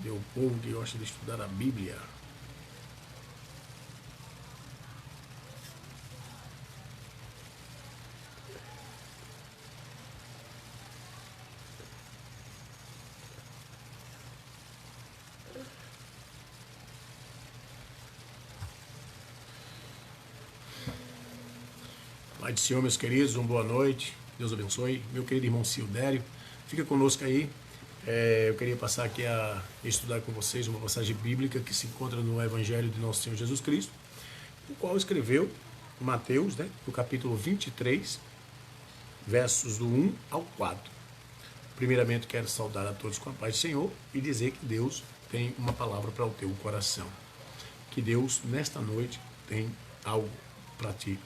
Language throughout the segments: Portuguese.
Meu povo que gosta de estudar a Bíblia. Pai do Senhor, meus queridos, uma boa noite. Deus abençoe. Meu querido irmão Cildério, fica conosco aí. Eu queria passar aqui a estudar com vocês uma passagem bíblica que se encontra no Evangelho de Nosso Senhor Jesus Cristo, o qual escreveu Mateus, no capítulo 23, versos do 1 ao 4. Primeiramente, quero saudar a todos com a paz do Senhor e dizer que Deus tem uma palavra para o teu coração. Que Deus, nesta noite, tem algo para ti.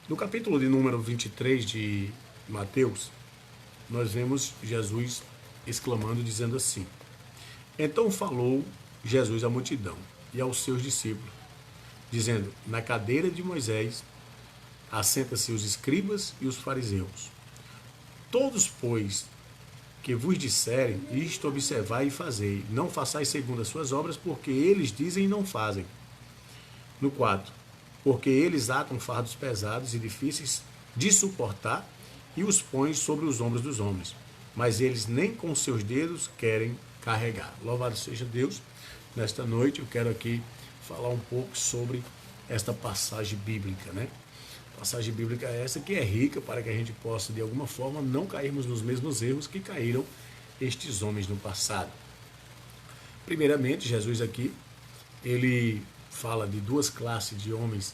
No capítulo de número 23 de Mateus, nós vemos Jesus exclamando, dizendo assim: Então falou Jesus à multidão e aos seus discípulos, dizendo: Na cadeira de Moisés assenta-se os escribas e os fariseus. Todos, pois, que vos disserem isto, observai e fazei. Não façais segundo as suas obras, porque eles dizem e não fazem. No 4. Porque eles atam fardos pesados e difíceis de suportar e os põem sobre os ombros dos homens, mas eles nem com seus dedos querem carregar. Louvado seja Deus. Nesta noite eu quero aqui falar um pouco sobre esta passagem bíblica, Passagem bíblica essa que é rica para que a gente possa, de alguma forma, não cairmos nos mesmos erros que caíram estes homens no passado. Primeiramente, Jesus aqui, ele fala de duas classes de homens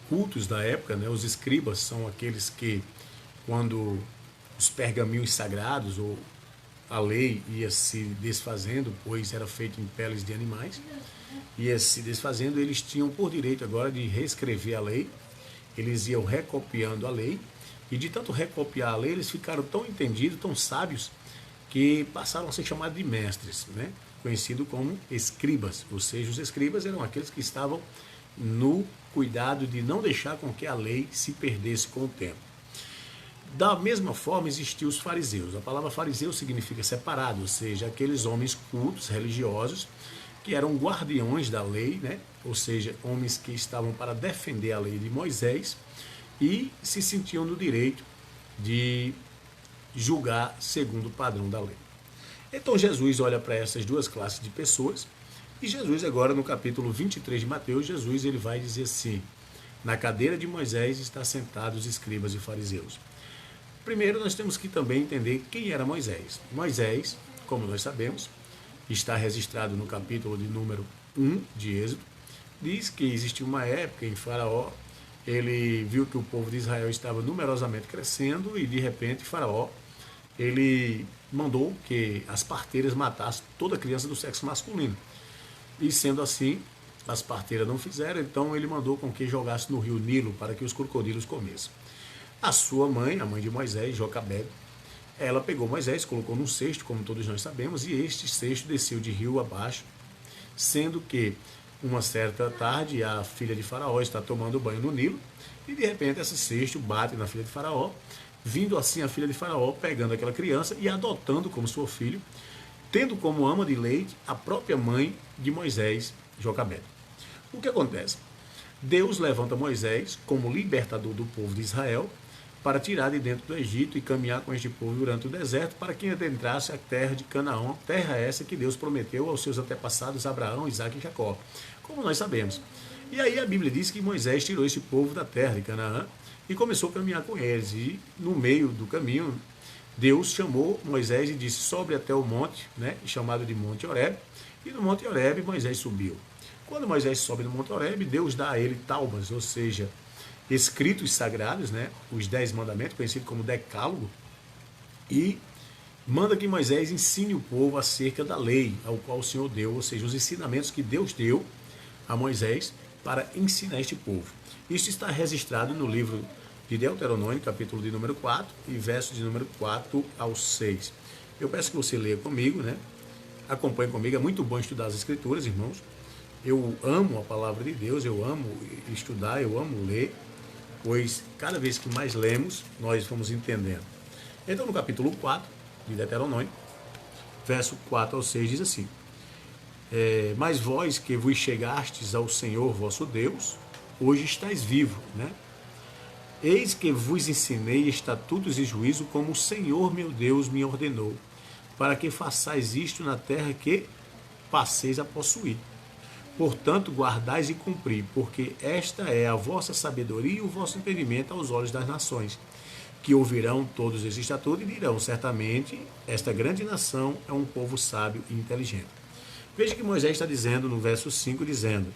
cultos da época, Os escribas são aqueles que, quando os pergaminhos sagrados ou a lei ia se desfazendo, pois era feito em peles de animais, ia se desfazendo, eles tinham por direito agora de reescrever a lei. Eles iam recopiando a lei, e de tanto recopiar a lei, eles ficaram tão entendidos, tão sábios, que passaram a ser chamados de mestres, conhecido como escribas. Ou seja, os escribas eram aqueles que estavam no cuidado de não deixar com que a lei se perdesse com o tempo. Da mesma forma, existiam os fariseus. A palavra fariseu significa separado, ou seja, aqueles homens cultos, religiosos, que eram guardiões da lei, Ou seja, homens que estavam para defender a lei de Moisés e se sentiam no direito de julgar segundo o padrão da lei. Então Jesus olha para essas duas classes de pessoas, e Jesus agora no capítulo 23 de Mateus, Jesus ele vai dizer assim: Na cadeira de Moisés está sentados os escribas e fariseus. Primeiro nós temos que também entender quem era Moisés. Moisés, como nós sabemos, está registrado no capítulo de número 1 de Êxodo. Diz que existiu uma época em Faraó, ele viu que o povo de Israel estava numerosamente crescendo e de repente Faraó, ele mandou que as parteiras matassem toda criança do sexo masculino. E sendo assim, as parteiras não fizeram, então ele mandou com que jogasse no rio Nilo para que os crocodilos comessem. A sua mãe, a mãe de Moisés, Joquebede, ela pegou Moisés, colocou num cesto, como todos nós sabemos, e este cesto desceu de rio abaixo, sendo que uma certa tarde a filha de Faraó está tomando banho no Nilo, e de repente esse cesto bate na filha de Faraó, vindo assim a filha de Faraó, pegando aquela criança e adotando como seu filho, tendo como ama de leite a própria mãe de Moisés, Joquebede. O que acontece? Deus levanta Moisés como libertador do povo de Israel para tirar de dentro do Egito e caminhar com este povo durante o deserto para que adentrasse a terra de Canaã, terra essa que Deus prometeu aos seus antepassados Abraão, Isaque e Jacó, como nós sabemos. E aí a Bíblia diz que Moisés tirou esse povo da terra de Canaã e começou a caminhar com eles. E no meio do caminho, Deus chamou Moisés e disse: sobe até o monte, chamado de Monte Horebe, e no Monte Horebe Moisés subiu. Quando Moisés sobe no Monte Horebe, Deus dá a ele taubas, ou seja, escritos sagrados, os 10 mandamentos, conhecido como Decálogo, e manda que Moisés ensine o povo acerca da lei ao qual o Senhor deu, ou seja, os ensinamentos que Deus deu a Moisés para ensinar este povo. Isso está registrado no livro de Deuteronômio, capítulo de número 4, e verso de número 4 ao 6. Eu peço que você leia comigo, acompanhe comigo, é muito bom estudar as Escrituras, irmãos. Eu amo a palavra de Deus, eu amo estudar, eu amo ler, pois cada vez que mais lemos, nós vamos entendendo. Então, no capítulo 4 de Deuteronômio, verso 4 ao 6 diz assim: mas vós que vos chegastes ao Senhor vosso Deus, hoje estáis vivo, né? Eis que vos ensinei estatutos e juízo como o Senhor meu Deus me ordenou, para que façais isto na terra que passeis a possuir. Portanto, guardais e cumpri, porque esta é a vossa sabedoria e o vosso entendimento aos olhos das nações, que ouvirão todos esses estatutos e dirão, certamente, esta grande nação é um povo sábio e inteligente. Veja que Moisés está dizendo no verso 5, dizendo: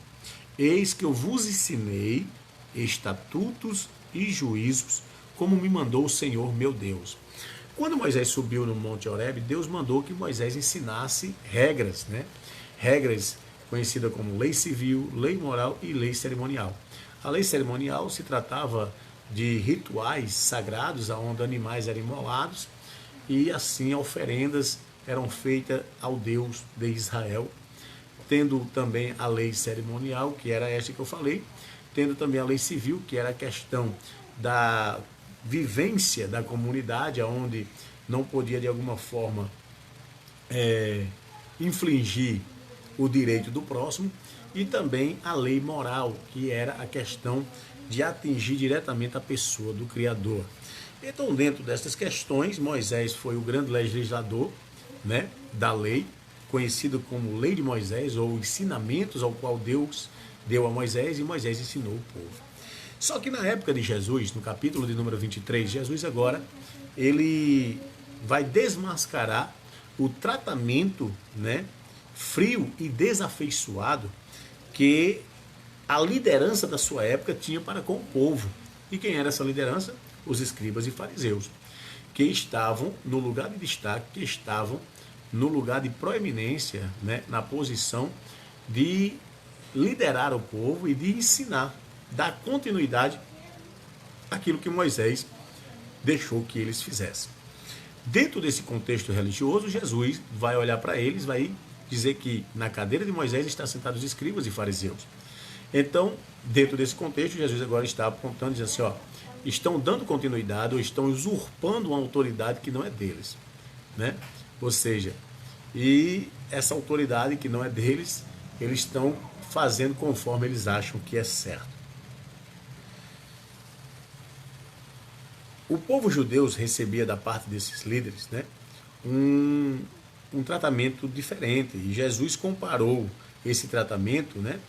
eis que eu vos ensinei estatutos e juízos, como me mandou o Senhor meu Deus. Quando Moisés subiu no Monte Horebe, Deus mandou que Moisés ensinasse regras, né? Regras conhecidas como lei civil, lei moral e lei cerimonial. A lei cerimonial se tratava de rituais sagrados, onde animais eram imolados e assim oferendas eram feitas ao Deus de Israel, tendo também a lei cerimonial, que era esta que eu falei, tendo também a lei civil, que era a questão da vivência da comunidade, onde não podia de alguma forma infligir o direito do próximo, e também a lei moral, que era a questão de atingir diretamente a pessoa do Criador. Então, dentro dessas questões, Moisés foi o grande legislador, né, da lei, conhecido como Lei de Moisés, ou ensinamentos ao qual Deus deu a Moisés, e Moisés ensinou o povo. Só que na época de Jesus, no capítulo de número 23, Jesus agora, ele vai desmascarar o tratamento, né, frio e desafeiçoado que a liderança da sua época tinha para com o povo. E quem era essa liderança? Os escribas e fariseus, que estavam no lugar de destaque, que estavam no lugar de proeminência, né, na posição de liderar o povo e de ensinar, dar continuidade àquilo que Moisés deixou que eles fizessem. Dentro desse contexto religioso, Jesus vai olhar para eles, vai dizer que na cadeira de Moisés estão sentados os escribas e fariseus. Então, dentro desse contexto, Jesus agora está apontando, dizendo assim, ó, estão dando continuidade ou estão usurpando uma autoridade que não é deles, né? Ou seja, e essa autoridade que não é deles, eles estão fazendo conforme eles acham que é certo. O povo judeu recebia da parte desses líderes, né, um tratamento diferente, e Jesus comparou esse tratamento, né,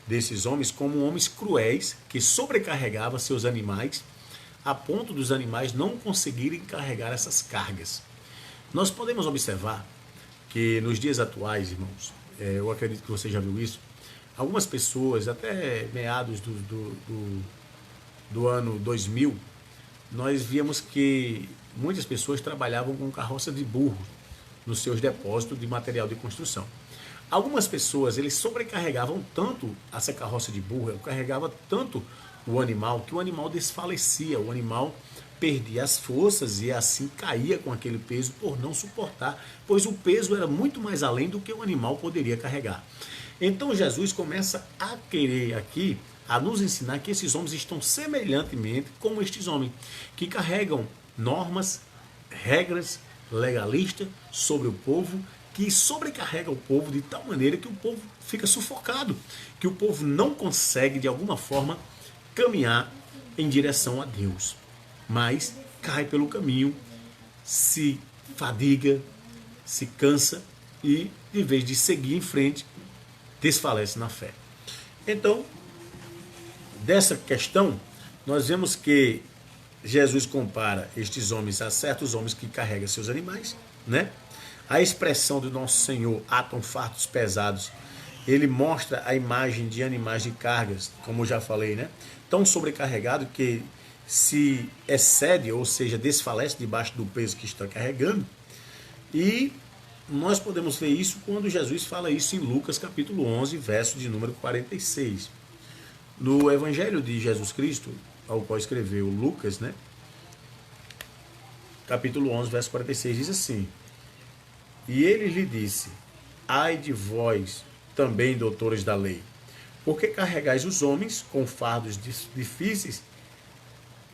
desses homens como homens cruéis que sobrecarregavam seus animais a ponto dos animais não conseguirem carregar essas cargas. Nós podemos observar que nos dias atuais, irmãos, eu acredito que você já viu isso, algumas pessoas, até meados do ano 2000, nós víamos que muitas pessoas trabalhavam com carroça de burro nos seus depósitos de material de construção. Algumas pessoas, eles sobrecarregavam tanto essa carroça de burro, carregava tanto o animal, que o animal desfalecia, o animal perdia as forças e assim caía com aquele peso por não suportar, pois o peso era muito mais além do que o animal poderia carregar. Então Jesus começa a querer aqui, a nos ensinar que esses homens estão semelhantemente como estes homens, que carregam normas, regras legalistas sobre o povo, que sobrecarrega o povo de tal maneira que o povo fica sufocado, que o povo não consegue de alguma forma caminhar em direção a Deus, mas cai pelo caminho, se fadiga, se cansa e, em vez de seguir em frente, desfalece na fé. Então, dessa questão, nós vemos que Jesus compara estes homens a certos homens que carregam seus animais, né? A expressão do nosso Senhor, atam fartos pesados, ele mostra a imagem de animais de cargas, como eu já falei, né? Tão sobrecarregado que se excede, ou seja, desfalece debaixo do peso que está carregando. E nós podemos ver isso quando Jesus fala isso em Lucas capítulo 11, verso de número 46. No Evangelho de Jesus Cristo, ao qual escreveu Lucas, né? Capítulo 11, verso 46, diz assim: e ele lhe disse, ai de vós, também doutores da lei, porque carregais os homens com fardos difíceis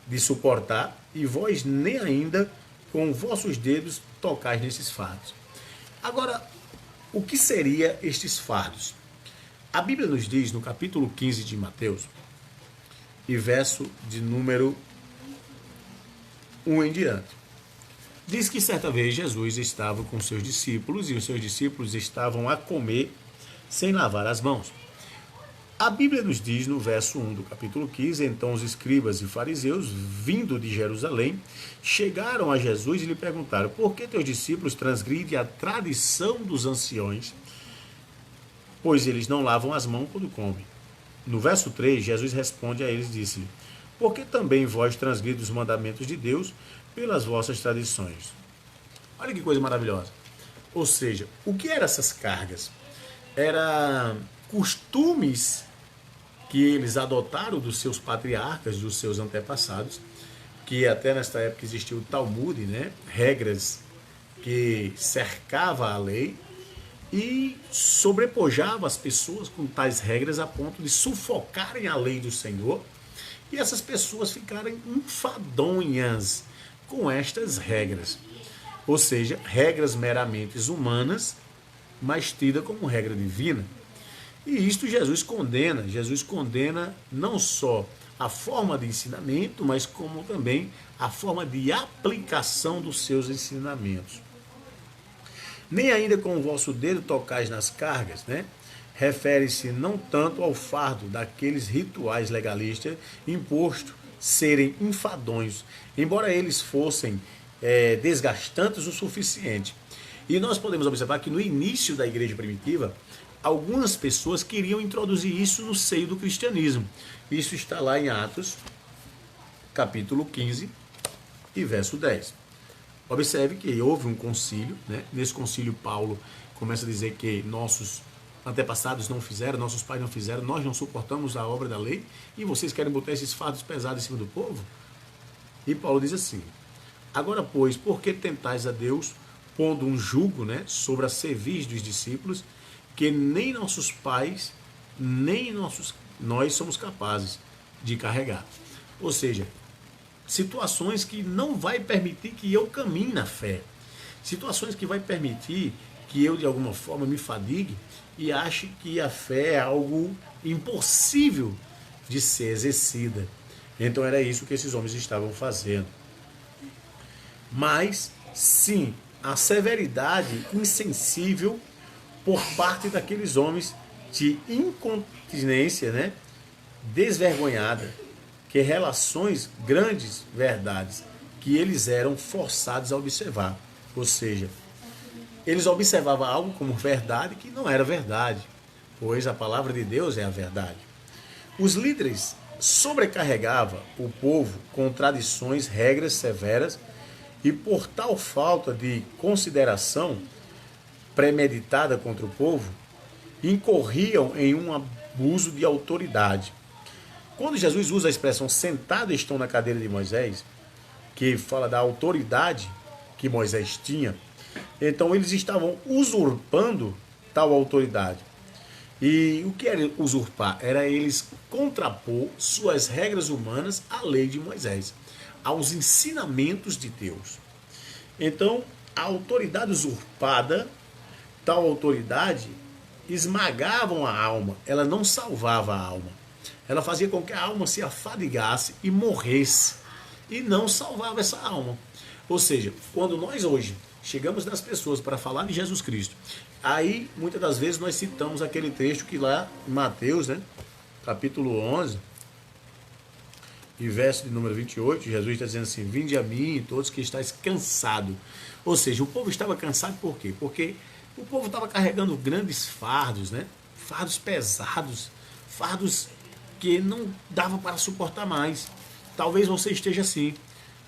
de suportar, e vós nem ainda com vossos dedos tocais nesses fardos. Agora, o que seria estes fardos? A Bíblia nos diz no capítulo 15 de Mateus, e verso de número 1 em diante. Diz que certa vez Jesus estava com seus discípulos e os seus discípulos estavam a comer sem lavar as mãos. A Bíblia nos diz no verso 1 do capítulo 15, então os escribas e fariseus, vindo de Jerusalém, chegaram a Jesus e lhe perguntaram: por que teus discípulos transgridem a tradição dos anciões, pois eles não lavam as mãos quando comem? No verso 3, Jesus responde a eles e disse: por que também vós transgrides os mandamentos de Deus pelas vossas tradições? Olha que coisa maravilhosa. Ou seja, o que eram essas cargas? Eram costumes que eles adotaram dos seus patriarcas, dos seus antepassados, que até nesta época existia o Talmud, né? Regras que cercava a lei e sobrepujava as pessoas com tais regras a ponto de sufocarem a lei do Senhor e essas pessoas ficarem enfadonhas com estas regras. Ou seja, regras meramente humanas, mas tida como regra divina. E isto Jesus condena não só a forma de ensinamento, mas como também a forma de aplicação dos seus ensinamentos. Nem ainda com o vosso dedo tocais nas cargas, né? Refere-se não tanto ao fardo daqueles rituais legalistas imposto serem enfadonhos, embora eles fossem desgastantes o suficiente. E nós podemos observar que no início da igreja primitiva, algumas pessoas queriam introduzir isso no seio do cristianismo. Isso está lá em Atos, capítulo 15 e verso 10. Observe que houve um concílio, né? Nesse concílio Paulo começa a dizer que nossos antepassados não fizeram, nossos pais não fizeram, nós não suportamos a obra da lei e vocês querem botar esses fardos pesados em cima do povo? E Paulo diz assim: agora, pois, por que tentais a Deus, pondo um jugo, né, sobre a cerviz dos discípulos, que nem nossos pais, nem nós somos capazes de carregar? Ou seja, situações que não vai permitir que eu caminhe na fé. Situações que vai permitir que eu, de alguma forma, me fadigue e ache que a fé é algo impossível de ser exercida. Então era isso que esses homens estavam fazendo. Mas, sim, a severidade insensível por parte daqueles homens de incontinência, né, desvergonhada, que relações grandes verdades que eles eram forçados a observar. Ou seja, eles observavam algo como verdade que não era verdade, pois a palavra de Deus é a verdade. Os líderes sobrecarregavam o povo com tradições, regras severas e por tal falta de consideração premeditada contra o povo, incorriam em um abuso de autoridade. Quando Jesus usa a expressão sentado estão na cadeira de Moisés, que fala da autoridade que Moisés tinha, então eles estavam usurpando tal autoridade. E o que era usurpar? Era eles contrapor suas regras humanas à lei de Moisés, aos ensinamentos de Deus. Então, a autoridade usurpada, tal autoridade, esmagavam a alma, ela não salvava a alma. Ela fazia com que a alma se afadigasse e morresse, e não salvava essa alma. Ou seja, quando nós hoje chegamos nas pessoas para falar de Jesus Cristo, aí muitas das vezes nós citamos aquele trecho que lá em Mateus, né, capítulo 11, e verso de número 28, Jesus está dizendo assim: vinde a mim, todos que estáis cansados. Ou seja, o povo estava cansado por quê? Porque o povo estava carregando grandes fardos, né? Fardos pesados, fardos que não dava para suportar mais. Talvez você esteja assim.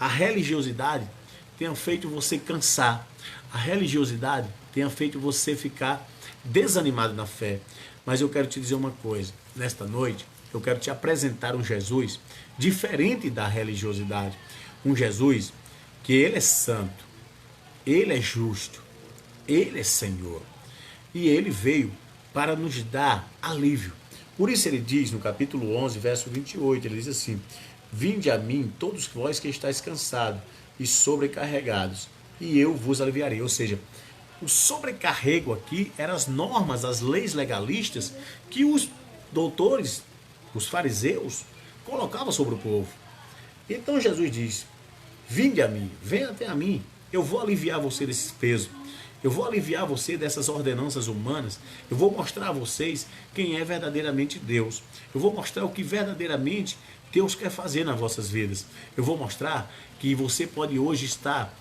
A religiosidade tenha feito você cansar. A religiosidade tenha feito você ficar desanimado na fé. Mas eu quero te dizer uma coisa. Nesta noite, eu quero te apresentar um Jesus diferente da religiosidade. Um Jesus que ele é santo, ele é justo, ele é Senhor. E ele veio para nos dar alívio. Por isso ele diz no capítulo 11, verso 28, ele diz assim: vinde a mim todos vós que estáis cansados e sobrecarregados, e eu vos aliviarei. Ou seja, O sobrecarrego aqui eram as normas, as leis legalistas que os doutores, os fariseus, colocavam sobre o povo. Então Jesus diz: vinde a mim, venha até a mim, eu vou aliviar você desses pesos. Eu vou aliviar você dessas ordenanças humanas. Eu vou mostrar a vocês quem é verdadeiramente Deus. Eu vou mostrar o que verdadeiramente Deus quer fazer nas vossas vidas. Eu vou mostrar que você pode hoje estar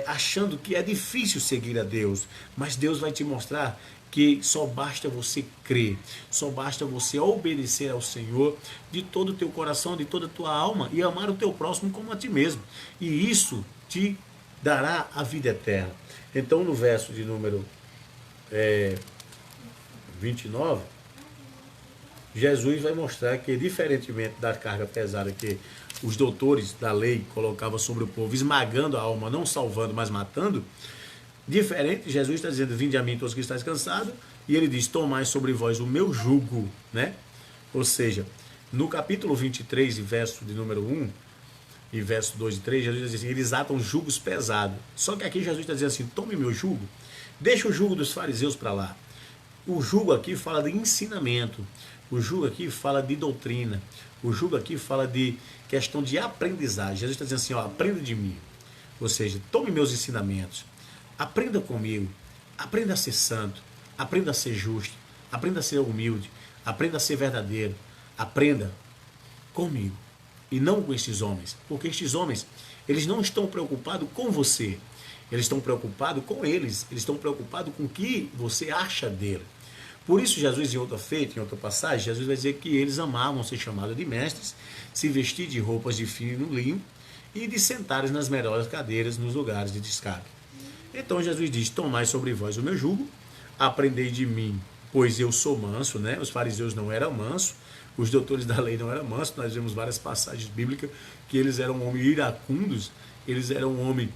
achando que é difícil seguir a Deus, mas Deus vai te mostrar que só basta você crer, só basta você obedecer ao Senhor de todo o teu coração, de toda a tua alma e amar o teu próximo como a ti mesmo. E isso te dará a vida eterna. Então, no verso de número 29, Jesus vai mostrar que, diferentemente da carga pesada que os doutores da lei colocavam sobre o povo, esmagando a alma, não salvando, mas matando, diferente, Jesus está dizendo: vinde a mim todos que estáis cansados, e ele diz: tomai sobre vós o meu jugo, né? Ou seja, no capítulo 23, verso de número 1, e verso 2 e 3, Jesus diz assim: eles atam jugos pesados. Só que aqui Jesus está dizendo assim: tome meu jugo, deixa o jugo dos fariseus para lá. O jugo aqui fala de ensinamento, o jugo aqui fala de doutrina, o jugo aqui fala de questão de aprendizagem. Jesus está dizendo assim: ó, aprenda de mim, ou seja, tome meus ensinamentos, aprenda comigo, aprenda a ser santo, aprenda a ser justo, aprenda a ser humilde, aprenda a ser verdadeiro, aprenda comigo. E não com estes homens, porque estes homens, eles não estão preocupados com você, eles estão preocupados com eles estão preocupados com o que você acha dele. Por isso Jesus, em outra feita, em outra passagem, Jesus vai dizer que eles amavam ser chamados de mestres, se vestir de roupas de fino linho e de sentarem nas melhores cadeiras nos lugares de descarga. Então Jesus diz: tomai sobre vós o meu jugo, aprendei de mim, pois eu sou manso, né? Os fariseus não eram mansos, os doutores da lei não eram mansos. Nós vemos várias passagens bíblicas que eles eram homens iracundos, eles eram homens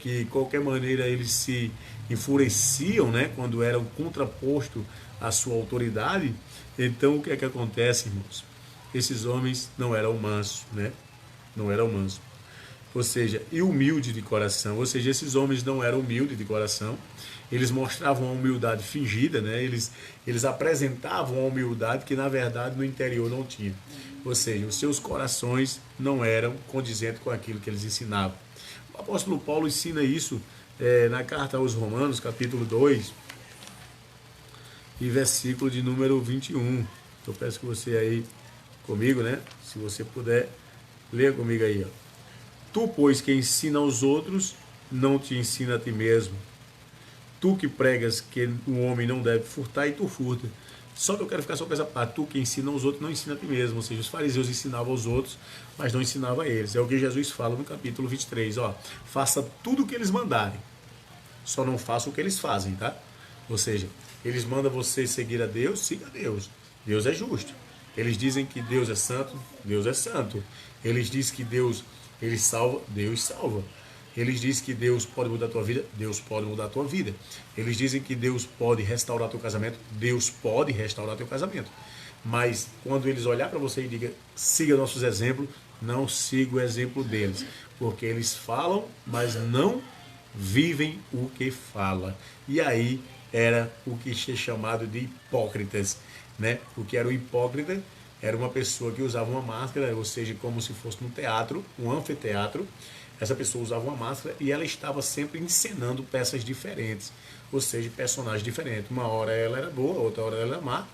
que de qualquer maneira eles se enfureciam, né? Quando eram contraposto à sua autoridade. Então o que é que acontece, irmãos? Esses homens não eram mansos, né? Não eram mansos. Ou seja, e humilde de coração. Ou seja, esses homens não eram humildes de coração. Eles mostravam uma humildade fingida, né? Eles apresentavam uma humildade que na verdade no interior não tinha. Ou seja, os seus corações não eram condizentes com aquilo que eles ensinavam. O apóstolo Paulo ensina isso na carta aos Romanos, capítulo 2, e versículo de número 21. Eu peço que você aí comigo, né? Se você puder, leia comigo aí, ó. Tu, pois, que ensina aos outros, não te ensina a ti mesmo. Tu que pregas que o homem não deve furtar, e tu furta. Só que eu quero ficar só com essa parte: tu que ensina aos outros, não ensina a ti mesmo. Ou seja, os fariseus ensinavam aos outros, mas não ensinavam a eles. É o que Jesus fala no capítulo 23, ó. Faça tudo o que eles mandarem, só não faça o que eles fazem, tá? Ou seja, eles mandam você seguir a Deus, siga a Deus. Deus é justo. Eles dizem que Deus é santo, Deus é santo. Eles dizem que Deus, ele salva, Deus salva. Eles dizem que Deus pode mudar a tua vida, Deus pode mudar a tua vida. Eles dizem que Deus pode restaurar teu casamento, Deus pode restaurar teu casamento. Mas quando eles olhar para você e digam: siga nossos exemplos, não siga o exemplo deles, porque eles falam, mas não vivem o que fala. E aí era o que é chamado de hipócritas, né? O que era o hipócrita? Era uma pessoa que usava uma máscara, ou seja, como se fosse num teatro, um anfiteatro. Essa pessoa usava uma máscara e ela estava sempre encenando peças diferentes, ou seja, personagens diferentes. Uma hora ela era boa, outra hora ela era má.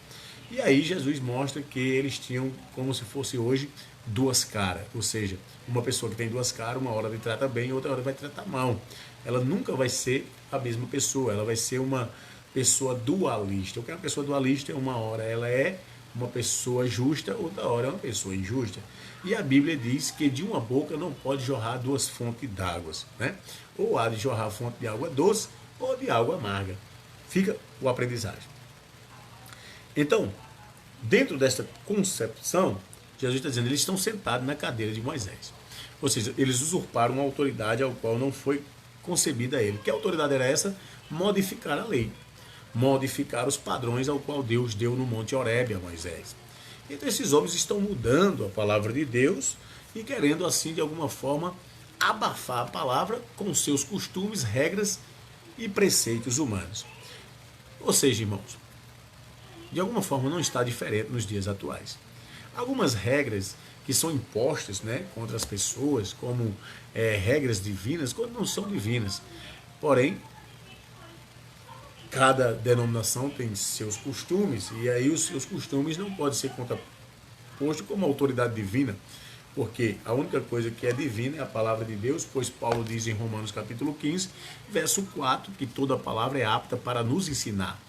E aí Jesus mostra que eles tinham, como se fosse hoje, duas caras. Ou seja, uma pessoa que tem duas caras, uma hora ele trata bem, outra hora vai tratar mal. Ela nunca vai ser a mesma pessoa, ela vai ser uma pessoa dualista. O que é uma pessoa dualista? Uma hora ela é uma pessoa justa, outra hora é uma pessoa injusta. E a Bíblia diz que de uma boca não pode jorrar duas fontes d'água, né? Ou há de jorrar fonte de água doce ou de água amarga. Fica o aprendizagem. Então, dentro desta concepção, Jesus está dizendo: eles estão sentados na cadeira de Moisés. Ou seja, eles usurparam uma autoridade ao qual não foi concebida a ele. Que autoridade era essa? Modificar a lei. Modificar os padrões ao qual Deus deu no Monte Horebe a Moisés. Então esses homens estão mudando a palavra de Deus e querendo assim de alguma forma abafar a palavra com seus costumes, regras e preceitos humanos. Ou seja, irmãos, de alguma forma não está diferente nos dias atuais. Algumas regras que são impostas, né, contra as pessoas, como regras divinas, quando não são divinas. Porém, cada denominação tem seus costumes, e aí os seus costumes não podem ser contrapostos como autoridade divina, porque a única coisa que é divina é a palavra de Deus, pois Paulo diz em Romanos capítulo 15, verso 4, que toda palavra é apta para nos ensinar.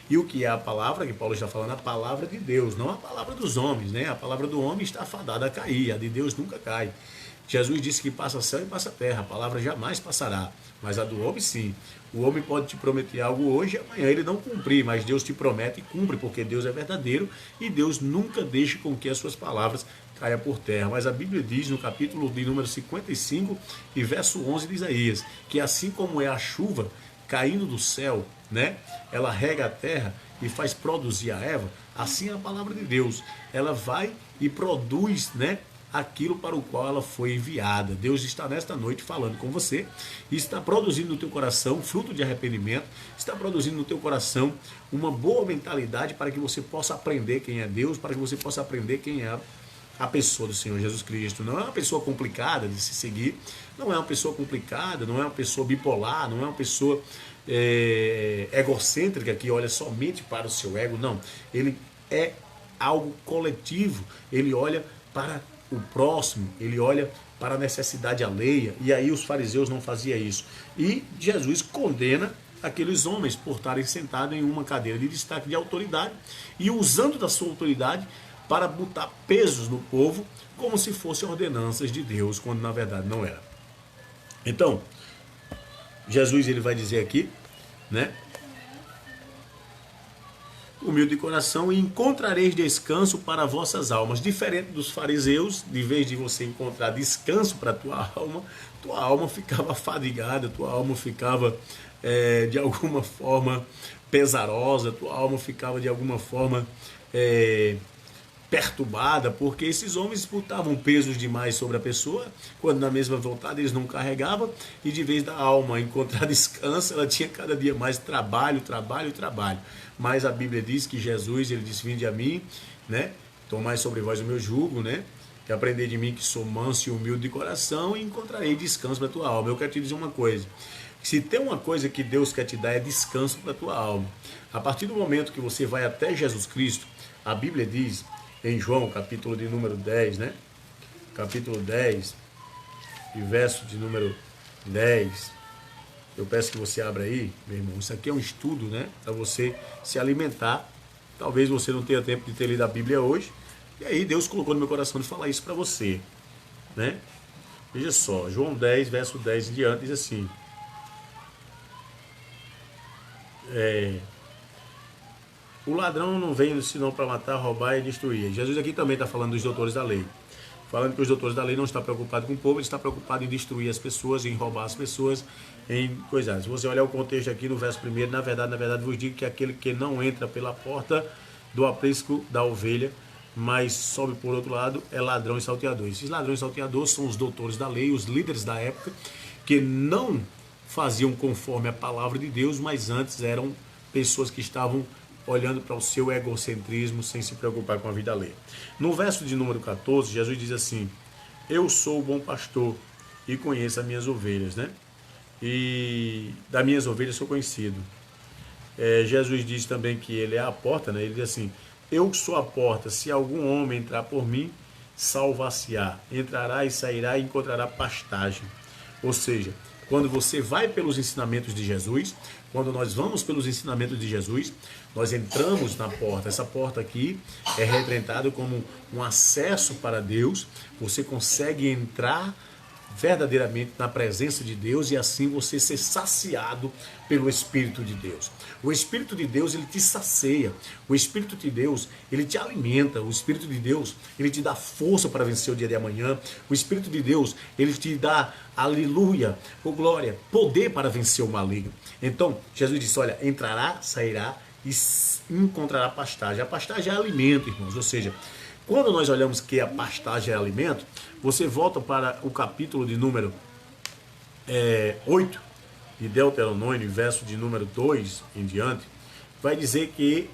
E o que é a palavra, que Paulo está falando, a palavra de Deus, não a palavra dos homens, né? A palavra do homem está fadada a cair, a de Deus nunca cai. Jesus disse que passa céu e passa terra, a palavra jamais passará, mas a do homem sim. O homem pode te prometer algo hoje e amanhã ele não cumprir, mas Deus te promete e cumpre, porque Deus é verdadeiro e Deus nunca deixa com que as suas palavras caia por terra. Mas a Bíblia diz no capítulo de número 55 e verso 11 de Isaías, que assim como é a chuva caindo do céu, né? Ela rega a terra e faz produzir a erva, assim é a palavra de Deus. Ela vai e produz, né, aquilo para o qual ela foi enviada. Deus está nesta noite falando com você e está produzindo no teu coração fruto de arrependimento, está produzindo no teu coração uma boa mentalidade para que você possa aprender quem é Deus, para que você possa aprender quem é a pessoa do Senhor Jesus Cristo. Não é uma pessoa complicada de se seguir, não é uma pessoa complicada, não é uma pessoa bipolar, não é uma pessoa egocêntrica que olha somente para o seu ego, não. Ele é algo coletivo, ele olha para o próximo, ele olha para a necessidade alheia, e aí os fariseus não faziam isso. E Jesus condena aqueles homens por estarem sentados em uma cadeira de destaque de autoridade e usando da sua autoridade para botar pesos no povo como se fossem ordenanças de Deus, quando na verdade não era. Então, Jesus ele vai dizer aqui, né? Humilde de coração, e encontrareis descanso para vossas almas. Diferente dos fariseus, de vez de você encontrar descanso para tua alma ficava fadigada, tua alma ficava de alguma forma pesarosa, tua alma ficava de alguma forma perturbada, porque esses homens botavam pesos demais sobre a pessoa, quando na mesma vontade eles não carregavam, e de vez da alma encontrar descanso, ela tinha cada dia mais trabalho. Mas a Bíblia diz que Jesus, ele disse, vinde a mim, né? Tomai sobre vós o meu jugo, né? Que aprendei de mim que sou manso e humilde de coração e encontrarei descanso para a tua alma. Eu quero te dizer uma coisa, se tem uma coisa que Deus quer te dar é descanso para a tua alma. A partir do momento que você vai até Jesus Cristo, a Bíblia diz em João, capítulo de número 10, né? Capítulo 10, e verso de número 10. Eu peço que você abra aí, meu irmão. Isso aqui é um estudo, né? Para você se alimentar. Talvez você não tenha tempo de ter lido a Bíblia hoje. E aí Deus colocou no meu coração de falar isso para você, né? Veja só, João 10, verso 10 em diante, diz assim. O ladrão não vem senão para matar, roubar e destruir. Jesus aqui também está falando dos doutores da lei. Falando que os doutores da lei não estão preocupados com o povo, ele está preocupado em destruir as pessoas, em roubar as pessoas, em coisas. Se você olhar o contexto aqui no verso 1, na verdade vos digo que aquele que não entra pela porta do aprisco da ovelha, mas sobe por outro lado, é ladrão e salteador. Esses ladrões e salteadores são os doutores da lei, os líderes da época, que não faziam conforme a palavra de Deus, mas antes eram pessoas que estavam olhando para o seu egocentrismo sem se preocupar com a vida alheia. No verso de número 14, Jesus diz assim, eu sou o bom pastor e conheço as minhas ovelhas, né? E das minhas ovelhas sou conhecido. Jesus diz também que ele é a porta, né? Ele diz assim, eu sou a porta, se algum homem entrar por mim, salvar-se-á, entrará e sairá e encontrará pastagem. Ou seja, quando você vai pelos ensinamentos de Jesus, quando nós vamos pelos ensinamentos de Jesus, nós entramos na porta. Essa porta aqui é representada como um acesso para Deus. Você consegue entrar verdadeiramente na presença de Deus e assim você ser saciado pelo Espírito de Deus. O Espírito de Deus, ele te sacia. O Espírito de Deus, ele te alimenta. O Espírito de Deus, ele te dá força para vencer o dia de amanhã. O Espírito de Deus, ele te dá, aleluia, glória, poder para vencer o maligno. Então, Jesus disse, olha, entrará, sairá e encontrará pastagem. A pastagem é alimento, irmãos. Ou seja, quando nós olhamos que a pastagem é alimento, você volta para o capítulo de número 8, de Deuteronômio, verso de número 2 em diante, vai dizer que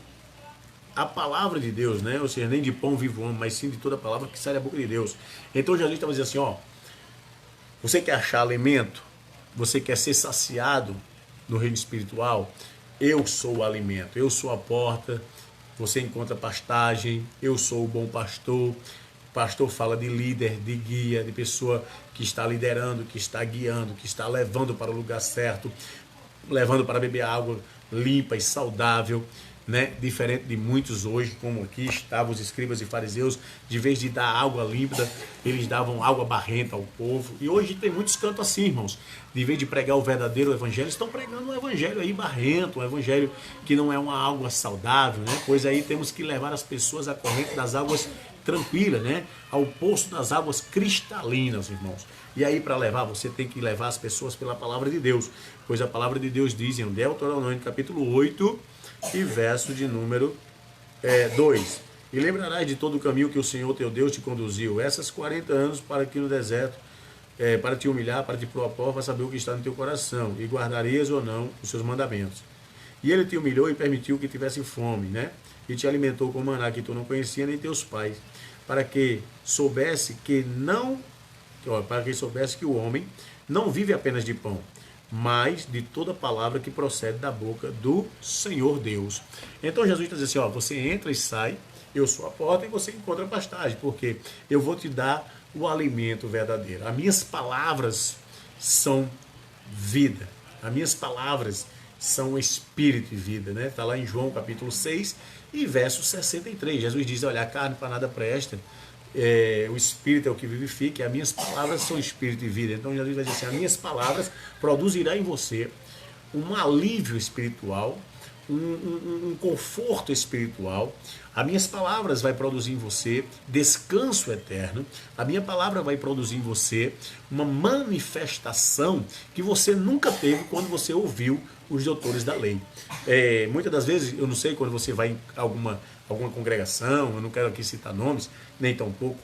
a palavra de Deus, né? Ou seja, nem de pão vive o homem, mas sim de toda a palavra que sai da boca de Deus. Então Jesus estava dizendo assim, ó, você quer achar alimento? Você quer ser saciado no reino espiritual? Eu sou o alimento, eu sou a porta, você encontra pastagem, eu sou o bom pastor. Pastor fala de líder, de guia, de pessoa que está liderando, que está guiando, que está levando para o lugar certo, levando para beber água limpa e saudável, né? Diferente de muitos hoje, como aqui estavam os escribas e fariseus, de vez de dar água límpida, eles davam água barrenta ao povo. E hoje tem muitos cantos assim, irmãos. De vez de pregar o verdadeiro evangelho, estão pregando um evangelho aí barrento, um evangelho que não é uma água saudável, né? Pois aí temos que levar as pessoas à corrente das águas tranquilas, né? Ao poço das águas cristalinas, irmãos. E aí, para levar, você tem que levar as pessoas pela palavra de Deus. Pois a palavra de Deus diz em Deuteronômio, capítulo 8, e verso de número 2. E lembrarás de todo o caminho que o Senhor teu Deus te conduziu, essas 40 anos para aqui no deserto, para te humilhar, para te pôr à prova, para saber o que está no teu coração, e guardarias ou não os seus mandamentos. E ele te humilhou e permitiu que tivesse fome, né? E te alimentou com maná que tu não conhecia nem teus pais, para que soubesse que o homem não vive apenas de pão, mas de toda palavra que procede da boca do Senhor Deus. Então Jesus está dizendo assim, ó, você entra e sai, eu sou a porta e você encontra a pastagem, porque eu vou te dar o alimento verdadeiro. As minhas palavras são vida, as minhas palavras são espírito e vida, né? Está lá em João capítulo 6 e verso 63. Jesus diz, olha, a carne para nada presta, o espírito é o que vivifica, e as minhas palavras são espírito e vida. Então Jesus vai dizer assim, as minhas palavras produzirão em você um alívio espiritual, um conforto espiritual. As minhas palavras vai produzir em você descanso eterno. A minha palavra vai produzir em você uma manifestação que você nunca teve quando você ouviu os doutores da lei. Muitas das vezes, eu não sei, quando você vai em alguma congregação, eu não quero aqui citar nomes, nem tampouco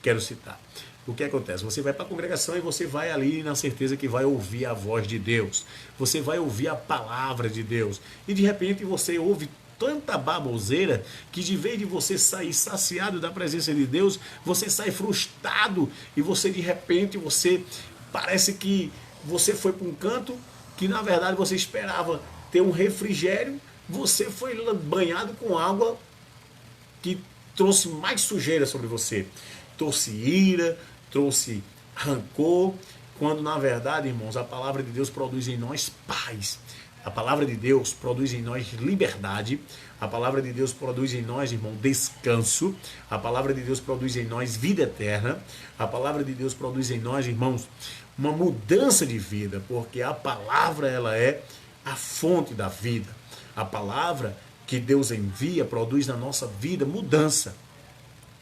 quero citar. O que acontece? Você vai para a congregação e você vai ali na certeza que vai ouvir a voz de Deus. Você vai ouvir a palavra de Deus. E de repente você ouve tanta baboseira que, de vez de você sair saciado da presença de Deus, você sai frustrado e você, de repente, você parece que você foi para um canto que na verdade você esperava ter um refrigério, você foi banhado com água que trouxe mais sujeira sobre você, trouxe ira, trouxe rancor, quando na verdade, irmãos, a palavra de Deus produz em nós paz. A palavra de Deus produz em nós liberdade. A palavra de Deus produz em nós, irmão, descanso. A palavra de Deus produz em nós vida eterna. A palavra de Deus produz em nós, irmãos, uma mudança de vida, porque a palavra, ela é a fonte da vida. A palavra que Deus envia produz na nossa vida mudança,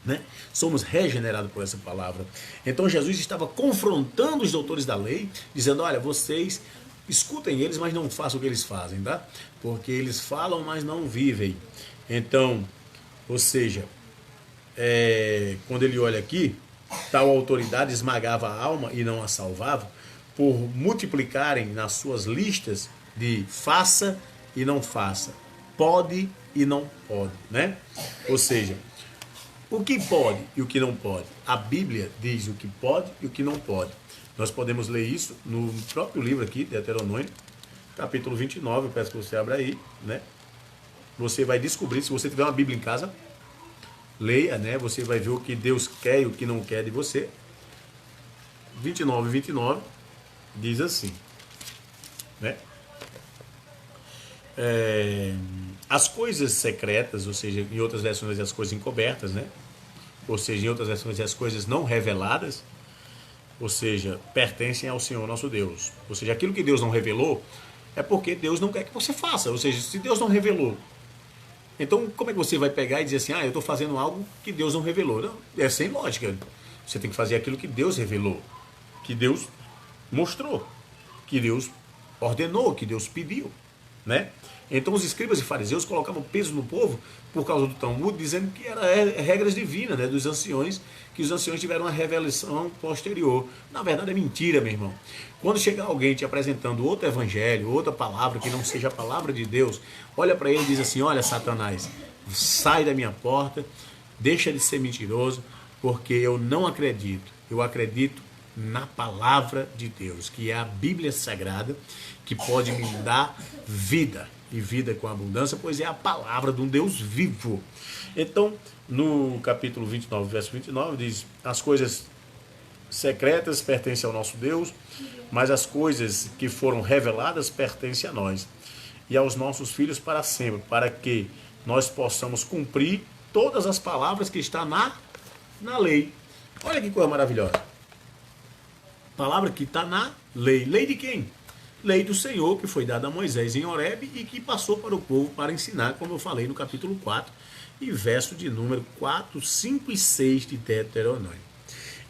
né? Somos regenerados por essa palavra. Então Jesus estava confrontando os doutores da lei, dizendo, olha, vocês escutem eles, mas não façam o que eles fazem, tá? Porque eles falam, mas não vivem. Então, ou seja, quando ele olha aqui, tal autoridade esmagava a alma e não a salvava, por multiplicarem nas suas listas de faça e não faça, pode e não pode, né? Ou seja, o que pode e o que não pode. A Bíblia diz o que pode e o que não pode. Nós podemos ler isso no próprio livro aqui, Deuteronômio, capítulo 29, eu peço que você abra aí, né? Você vai descobrir, se você tiver uma Bíblia em casa, leia, né? Você vai ver o que Deus quer e o que não quer de você. 29 diz assim, né? As coisas secretas, ou seja, em outras versões as coisas encobertas, né? Ou seja, em outras versões as coisas não reveladas, ou seja, pertencem ao Senhor nosso Deus. Ou seja, aquilo que Deus não revelou é porque Deus não quer que você faça. Ou seja, se Deus não revelou, então como é que você vai pegar e dizer assim, eu estou fazendo algo que Deus não revelou? Não, é sem lógica. Você tem que fazer aquilo que Deus revelou, que Deus mostrou, que Deus ordenou, que Deus pediu, né? Então os escribas e fariseus colocavam peso no povo por causa do Talmud, dizendo que era regras divinas, né, dos anciões, que os anciões tiveram uma revelação posterior. Na verdade é mentira, meu irmão. Quando chegar alguém te apresentando outro evangelho, outra palavra que não seja a palavra de Deus, olha para ele e diz assim: olha, Satanás, sai da minha porta, deixa de ser mentiroso, porque eu não acredito. Eu acredito na palavra de Deus, que é a Bíblia Sagrada, que pode me dar vida, e vida com abundância, pois é a palavra de um Deus vivo. Então, no capítulo 29, verso 29, diz: as coisas secretas pertencem ao nosso Deus, mas as coisas que foram reveladas pertencem a nós e aos nossos filhos para sempre, para que nós possamos cumprir todas as palavras que estão na lei. Olha que coisa maravilhosa. Palavra que está na lei. Lei de quem? Lei do Senhor, que foi dada a Moisés em Horebe e que passou para o povo para ensinar, como eu falei no capítulo 4 e verso de número 4, 5 e 6 de Deuteronômio.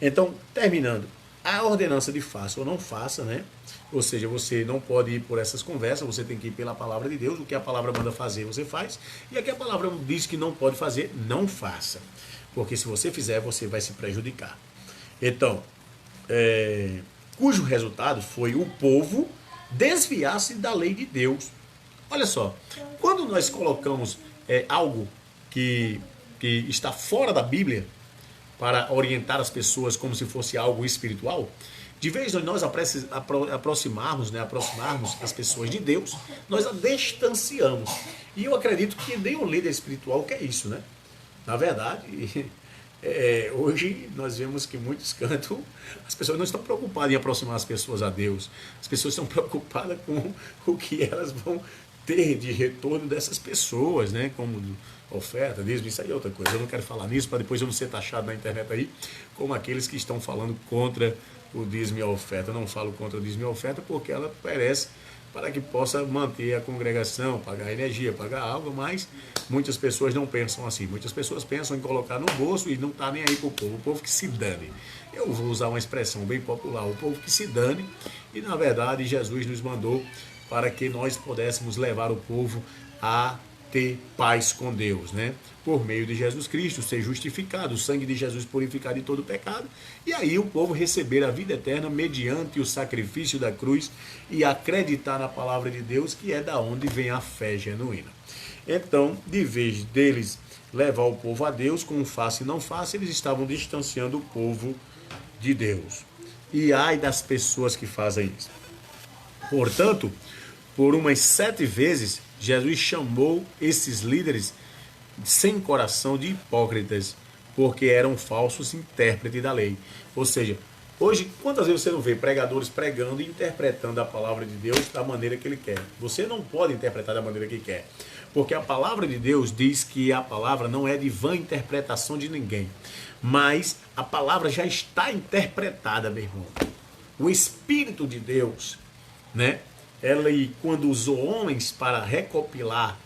Então, terminando, a ordenança de faça ou não faça, né? Ou seja, você não pode ir por essas conversas, você tem que ir pela palavra de Deus. O que a palavra manda fazer, você faz. E o que a palavra diz que não pode fazer, não faça. Porque se você fizer, você vai se prejudicar. Então, cujo resultado foi o povo desviar-se da lei de Deus. Olha só, quando nós colocamos algo que está fora da Bíblia para orientar as pessoas como se fosse algo espiritual, de vez em nós aproximarmos as pessoas de Deus, nós a distanciamos. E eu acredito que nem um líder espiritual quer isso, né? Na verdade, hoje nós vemos que muitos cantos, as pessoas não estão preocupadas em aproximar as pessoas a Deus. As pessoas estão preocupadas com o que elas vão ter de retorno dessas pessoas, né? Como oferta, dízimo, isso aí é outra coisa. Eu não quero falar nisso para depois eu não ser taxado na internet aí como aqueles que estão falando contra o dízimo e a oferta. Eu não falo contra o dízimo e a oferta porque ela perece para que possa manter a congregação, pagar energia, pagar água, mas muitas pessoas não pensam assim. Muitas pessoas pensam em colocar no bolso e não está nem aí para o povo que se dane. Eu vou usar uma expressão bem popular, o povo que se dane, e na verdade Jesus nos mandou para que nós pudéssemos levar o povo a ter paz com Deus, né? Por meio de Jesus Cristo, ser justificado, o sangue de Jesus purificar de todo pecado, e aí o povo receber a vida eterna mediante o sacrifício da cruz e acreditar na palavra de Deus, que é da onde vem a fé genuína. Então, de vez deles levar o povo a Deus com face e não face, eles estavam distanciando o povo de Deus. E ai das pessoas que fazem isso. Portanto, por umas 7 vezes, Jesus chamou esses líderes sem coração de hipócritas, porque eram falsos intérpretes da lei. Ou seja, hoje, quantas vezes você não vê pregadores pregando e interpretando a palavra de Deus da maneira que ele quer? Você não pode interpretar da maneira que quer, porque a palavra de Deus diz que a palavra não é de vã interpretação de ninguém, mas a palavra já está interpretada, meu irmão. O Espírito de Deus, né? Ele, quando usou homens para recopilar,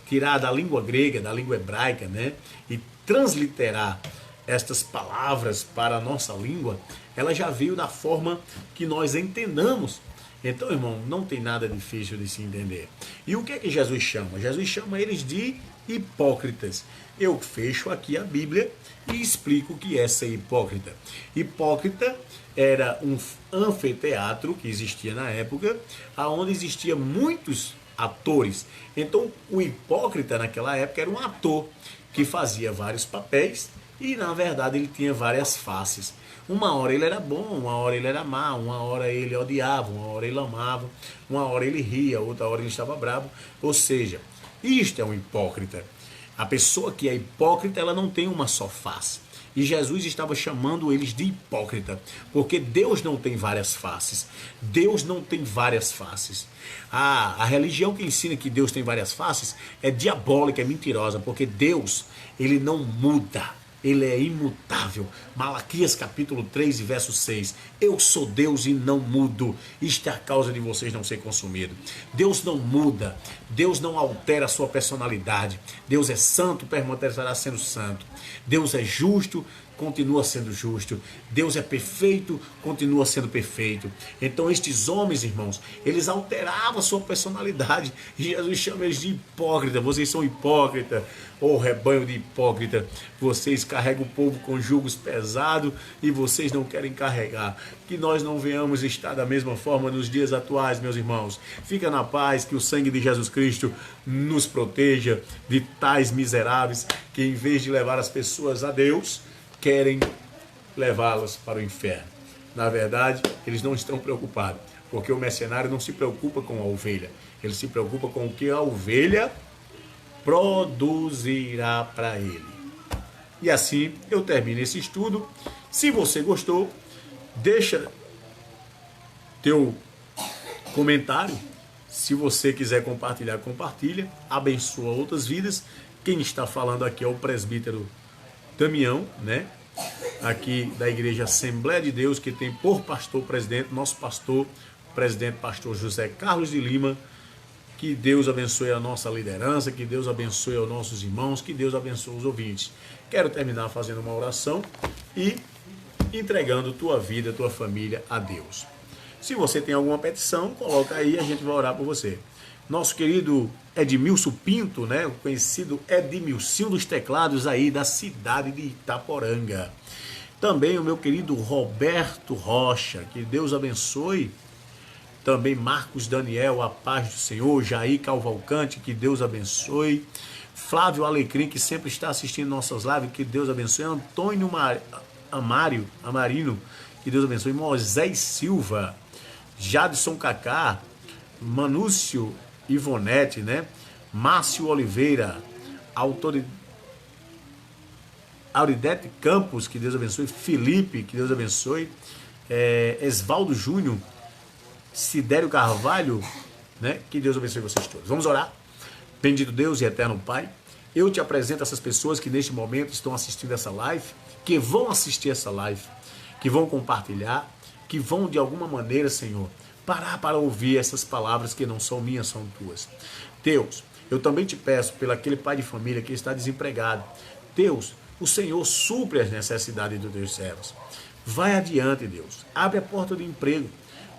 tirar da língua grega, da língua hebraica, né, e transliterar estas palavras para a nossa língua, ela já veio da forma que nós entendamos. Então, irmão, não tem nada difícil de se entender. E o que é que Jesus chama? Jesus chama eles de hipócritas. Eu fecho aqui a Bíblia e explico o que é ser hipócrita. Hipócrita era um anfiteatro que existia na época, onde existia muitos atores. Então, o hipócrita naquela época era um ator que fazia vários papéis e, na verdade, ele tinha várias faces. Uma hora ele era bom, uma hora ele era mau, uma hora ele odiava, uma hora ele amava, uma hora ele ria, outra hora ele estava bravo. Ou seja, isto é um hipócrita. A pessoa que é hipócrita, ela não tem uma só face. E Jesus estava chamando eles de hipócrita, porque Deus não tem várias faces. Deus não tem várias faces. A religião que ensina que Deus tem várias faces é diabólica, é mentirosa, porque Deus, ele não muda. Ele é imutável. Malaquias capítulo 3 e verso 6. Eu sou Deus e não mudo. Isto é a causa de vocês não serem consumidos. Deus não muda. Deus não altera a sua personalidade. Deus é santo, permanecerá sendo santo. Deus é justo, continua sendo justo. Deus é perfeito, continua sendo perfeito. Então estes homens, irmãos, eles alteravam a sua personalidade. E Jesus chama eles de hipócrita. Vocês são hipócritas, ô rebanho de hipócrita. Vocês carregam o povo com jugos pesados e vocês não querem carregar. Que nós não venhamos estar da mesma forma nos dias atuais, meus irmãos. Fica na paz, que o sangue de Jesus Cristo nos proteja de tais miseráveis que, em vez de levar as pessoas a Deus, querem levá-las para o inferno. Na verdade, eles não estão preocupados, porque o mercenário não se preocupa com a ovelha, ele se preocupa com o que a ovelha produzirá para ele. E assim eu termino esse estudo. Se você gostou, deixa teu comentário. Se você quiser compartilhar, compartilha. Abençoa outras vidas. Quem está falando aqui é o presbítero Damião, né? Aqui da Igreja Assembleia de Deus, que tem por pastor presidente, nosso pastor, presidente pastor José Carlos de Lima. Que Deus abençoe a nossa liderança, que Deus abençoe os nossos irmãos, que Deus abençoe os ouvintes. Quero terminar fazendo uma oração e entregando tua vida, tua família a Deus. Se você tem alguma petição, coloca aí, a gente vai orar por você. Nosso querido Edmilson Pinto, né, o conhecido Edmilson dos teclados aí da cidade de Itaporanga. Também o meu querido Roberto Rocha, que Deus abençoe. Também Marcos Daniel, a paz do Senhor. Jair Cavalcante, que Deus abençoe. Flávio Alecrim, que sempre está assistindo nossas lives, que Deus abençoe. Antônio Amarino, que Deus abençoe. Moisés Silva, Jadson Cacá, Manúcio Ivonete, né? Márcio Oliveira, Auridete Campos, que Deus abençoe. Felipe, que Deus abençoe. Esvaldo Júnior, Sidério Carvalho, né? Que Deus abençoe vocês todos. Vamos orar. Bendito Deus e eterno Pai, eu te apresento essas pessoas que neste momento estão assistindo essa live, que vão assistir essa live, que vão compartilhar, que vão de alguma maneira, Senhor, parar para ouvir essas palavras que não são minhas, são tuas. Deus, eu também te peço pelo aquele pai de família que está desempregado. Deus, o Senhor supre as necessidades dos teus servos. Vai adiante, Deus. Abre a porta do emprego.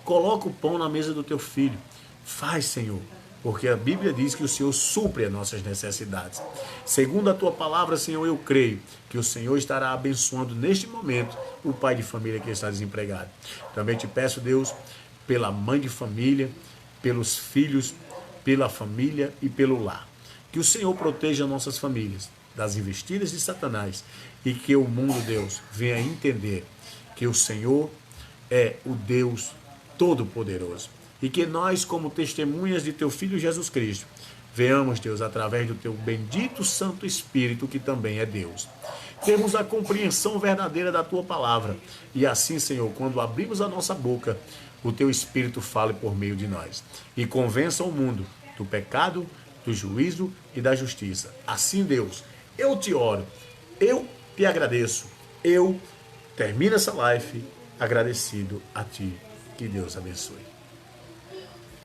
Coloca o pão na mesa do teu filho. Faz, Senhor, porque a Bíblia diz que o Senhor supre as nossas necessidades. Segundo a tua palavra, Senhor, eu creio que o Senhor estará abençoando neste momento o pai de família que está desempregado. Também te peço, Deus, pela mãe de família, pelos filhos, pela família e pelo lar. Que o Senhor proteja nossas famílias das investidas de Satanás e que o mundo, Deus, venha entender que o Senhor é o Deus Todo-Poderoso. E que nós, como testemunhas de teu Filho Jesus Cristo, venhamos, Deus, através do teu bendito Santo Espírito, que também é Deus, temos a compreensão verdadeira da tua palavra. E assim, Senhor, quando abrimos a nossa boca, o teu Espírito fale por meio de nós e convença o mundo do pecado, do juízo e da justiça. Assim, Deus, eu te oro, eu te agradeço, eu termino essa live agradecido a ti. Que Deus abençoe.